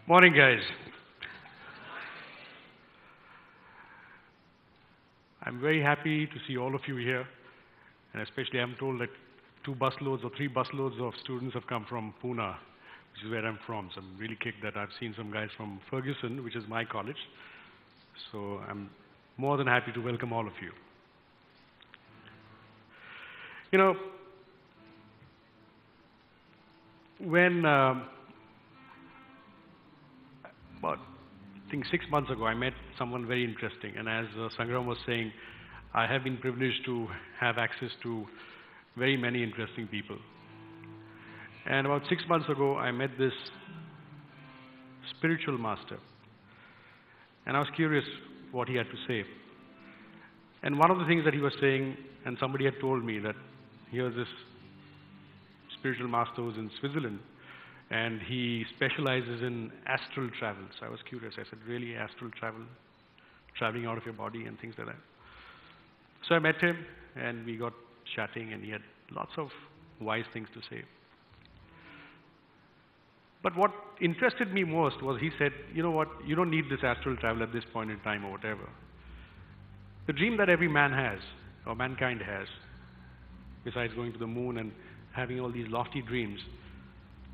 Morning, guys. I'm very happy to see all of you here, and especially I'm told that 2 busloads or 3 busloads of students have come from Pune, which is where I'm from. So I'm really kicked that I've seen some guys from Ferguson, which is my college. So I'm more than happy to welcome all of you. You know, when about, I think 6 months ago, I met someone very interesting, and as Sangram was saying, I have been privileged to have access to very many interesting people. And about 6 months ago, I met this spiritual master, and I was curious what he had to say. And one of the things that he was saying, and somebody had told me that here's this spiritual master who's in Switzerland, and he specializes in astral travel. So I was curious. I said, really, astral travel? Traveling out of your body and things like that. So I met him, and we got chatting, and he had lots of wise things to say. But what interested me most was he said, you know what, you don't need this astral travel at this point in time or whatever. The dream that every man has, or mankind has, besides going to the moon and having all these lofty dreams,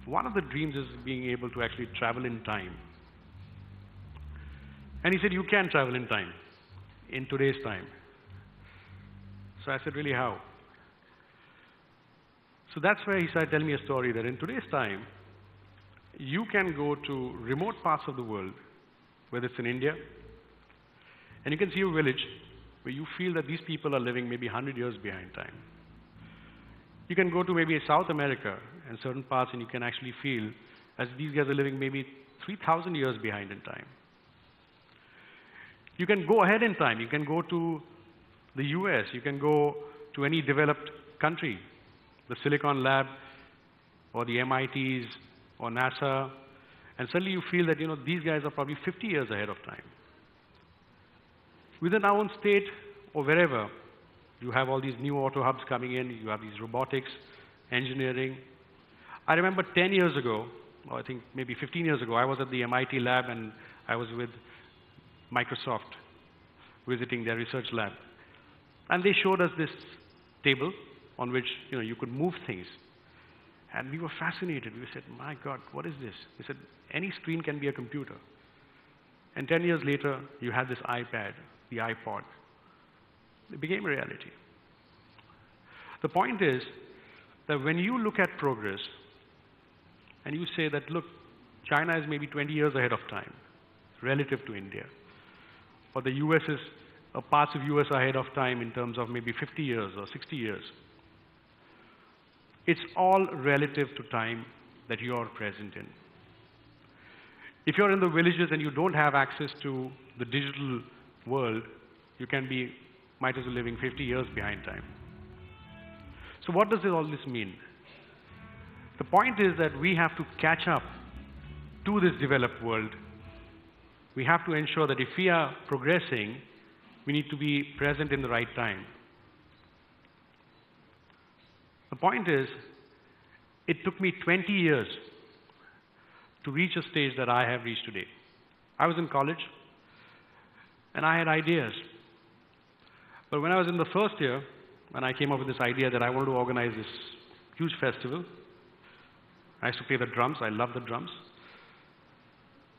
one of the dreams is being able to actually travel in time. And he said, you can travel in time, in today's time. So I said, really, how? So that's where he started telling me a story that in today's time, you can go to remote parts of the world, whether it's in India, and you can see a village where you feel that these people are living maybe 100 years behind time. You can go to maybe South America and certain parts, and you can actually feel as these guys are living maybe 3,000 years behind in time. You can go ahead in time. You can go to the US. You can go to any developed country, the Silicon Lab or the MITs or NASA, and suddenly you feel that, you know, these guys are probably 50 years ahead of time. Within our own state or wherever, you have all these new auto hubs coming in, you have these robotics, engineering. I remember 10 years ago, or I think maybe 15 years ago, I was at the MIT lab and I was with Microsoft visiting their research lab. And they showed us this table on which, you know, you could move things. And we were fascinated. We said, my God, what is this? They said, any screen can be a computer. And 10 years later, you had this iPad, the iPod. It became a reality. The point is that when you look at progress and you say that, look, China is maybe 20 years ahead of time relative to India, or the US is, parts of US are ahead of time in terms of maybe 50 years or 60 years. It's all relative to time that you are present in. If you're in the villages and you don't have access to the digital world, you can be, might as well living 50 years behind time. So what does all this mean? The point is that we have to catch up to this developed world. We have to ensure that if we are progressing, we need to be present in the right time. The point is, it took me 20 years to reach a stage that I have reached today. I was in college, and I had ideas. But when I was in the first year, when I came up with this idea that I wanted to organize this huge festival, I used to play the drums. I love the drums.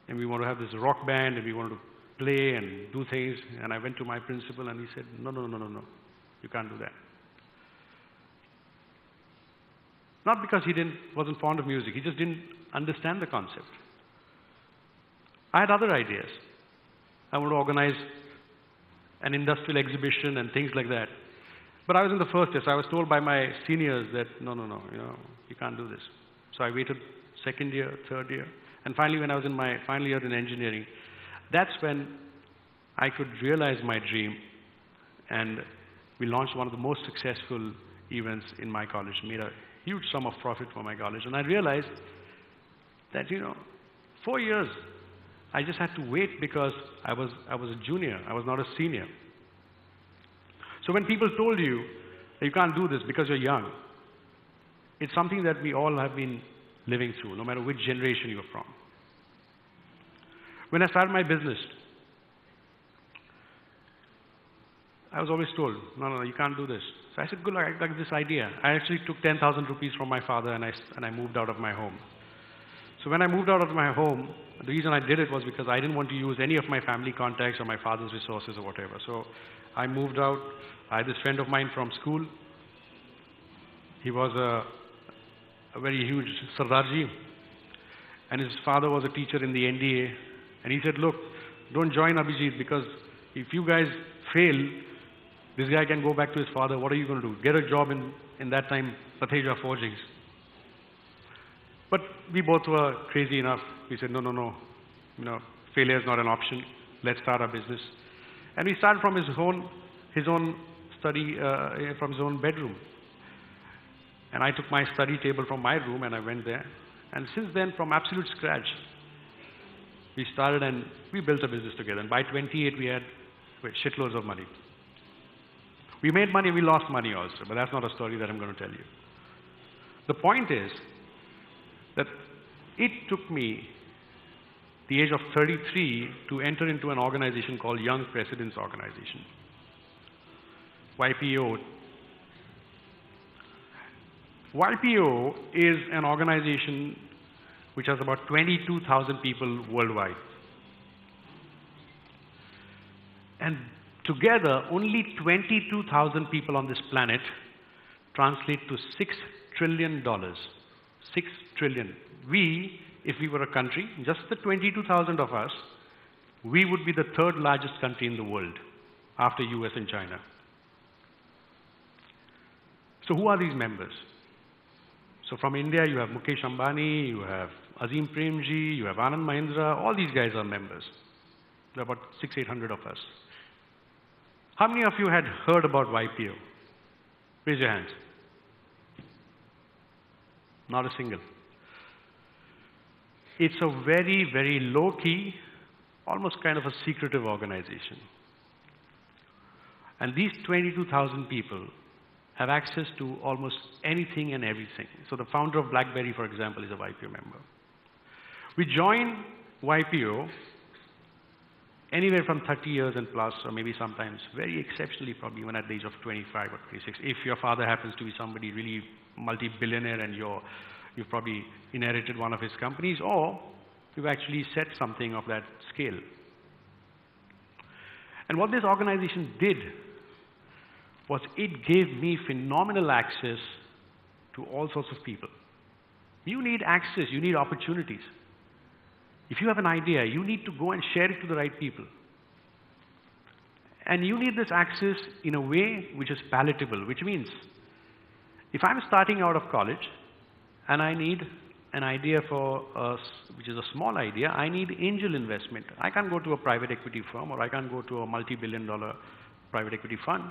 And we wanted to have this rock band, and we wanted to play and do things. And I went to my principal, and he said, no, no, no, no, no. You can't do that. Not because he wasn't fond of music. He just didn't understand the concept. I had other ideas. I wanted to organize an industrial exhibition and things like that. But I was in the first year, so I was told by my seniors that, no, no, no, you know, you can't do this. So I waited second year, third year, and finally when I was in my final year in engineering, that's when I could realize my dream, and we launched one of the most successful events in my college, made a huge sum of profit for my college, and I realized that, you know, 4 years, I just had to wait because I was a junior, I was not a senior. So when people told you that you can't do this because you're young, it's something that we all have been living through, no matter which generation you're from. When I started my business, I was always told, no, you can't do this. So I said, good luck, I got this idea. I actually took 10,000 rupees from my father and I moved out of my home. So when I moved out of my home, the reason I did it was because I didn't want to use any of my family contacts or my father's resources or whatever. So I moved out. I had this friend of mine from school. He was a very huge Sardarji, and his father was a teacher in the NDA. And he said, look, don't join Abhijit, because if you guys fail, this guy can go back to his father. What are you going to do? Get a job in that time, Patheja Forgings. But we both were crazy enough. We said, no, failure is not an option. Let's start our business. And we started from his own study, from his own bedroom. And I took my study table from my room and I went there. And since then, from absolute scratch, we started and we built a business together. And by 28, we had shitloads of money. We made money, we lost money also, but that's not a story that I'm going to tell you. The point is that it took me the age of 33 to enter into an organization called Young Presidents Organization, YPO. YPO is an organization which has about 22,000 people worldwide. And together, only 22,000 people on this planet translate to $6 trillion. 6 trillion. We, if we were a country, just the 22,000 of us, we would be the third largest country in the world after US and China. So who are these members? So from India, you have Mukesh Ambani, you have Azim Premji, you have Anand Mahindra. All these guys are members. There are about 600-800 of us. How many of you had heard about YPO? Raise your hands. Not a single. It's a very, very low-key, almost kind of a secretive organization. And these 22,000 people have access to almost anything and everything. So the founder of BlackBerry, for example, is a YPO member. We join YPO anywhere from 30 years and plus, or maybe sometimes very exceptionally, probably even at the age of 25 or 26. If your father happens to be somebody really multi-billionaire and you've probably inherited one of his companies, or you've actually set something of that scale. And what this organization did was it gave me phenomenal access to all sorts of people. You need access, you need opportunities. If you have an idea, you need to go and share it to the right people. And you need this access in a way which is palatable, which means if I'm starting out of college and I need an idea which is a small idea, I need angel investment. I can't go to a private equity firm, or I can't go to a multi-billion-dollar private equity fund.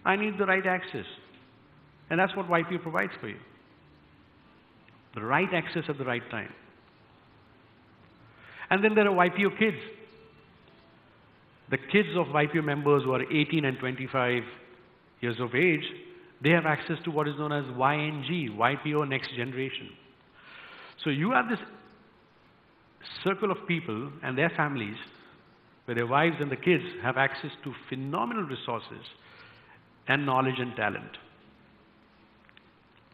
I need the right access. And that's what YPO provides for you. The right access at the right time. And then there are YPO kids. The kids of YPO members who are 18 and 25 years of age, they have access to what is known as YNG, YPO Next Generation. So you have this circle of people and their families where their wives and the kids have access to phenomenal resources and knowledge and talent.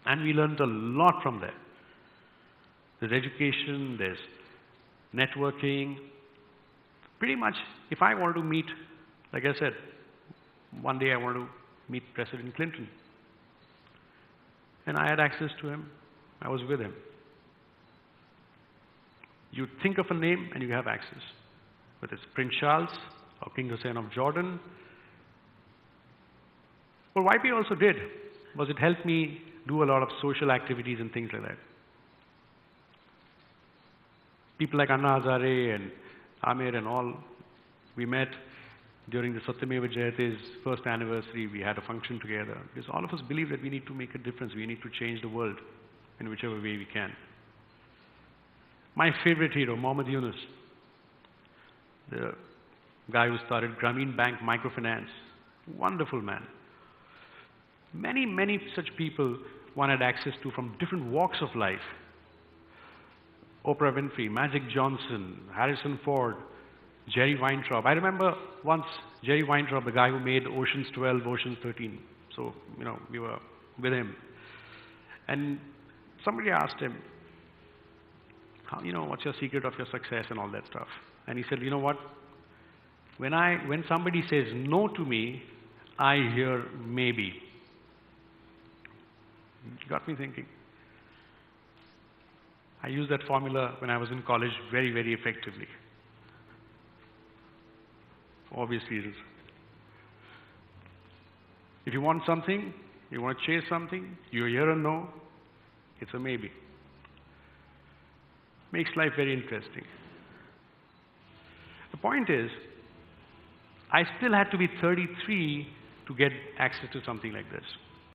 And we learned a lot from there. There's education, there's networking. Pretty much, if I want to meet, like I said, one day I want to meet President Clinton. And I had access to him. I was with him. You think of a name and you have access. Whether it's Prince Charles or King Hussein of Jordan. What YPO also did was it helped me do a lot of social activities and things like that. People like Anna Hazare and Amir and all, we met during the Satyameva Jayate's first anniversary. We had a function together because all of us believe that we need to make a difference. We need to change the world in whichever way we can. My favorite hero, Mohammed Yunus, the guy who started Grameen Bank Microfinance. Wonderful man. Many, many such people one had access to from different walks of life. Oprah Winfrey, Magic Johnson, Harrison Ford, Jerry Weintraub. I remember once Jerry Weintraub, the guy who made Ocean's 12, Ocean's 13. So, you know, we were with him. And somebody asked him, how, you know, what's your secret of your success and all that stuff? And he said, you know what? When somebody says no to me, I hear maybe. It got me thinking. I used that formula when I was in college very, very effectively. For obvious reasons. If you want something, you want to chase something, you hear a no, it's a maybe. Makes life very interesting. The point is, I still had to be 33 to get access to something like this.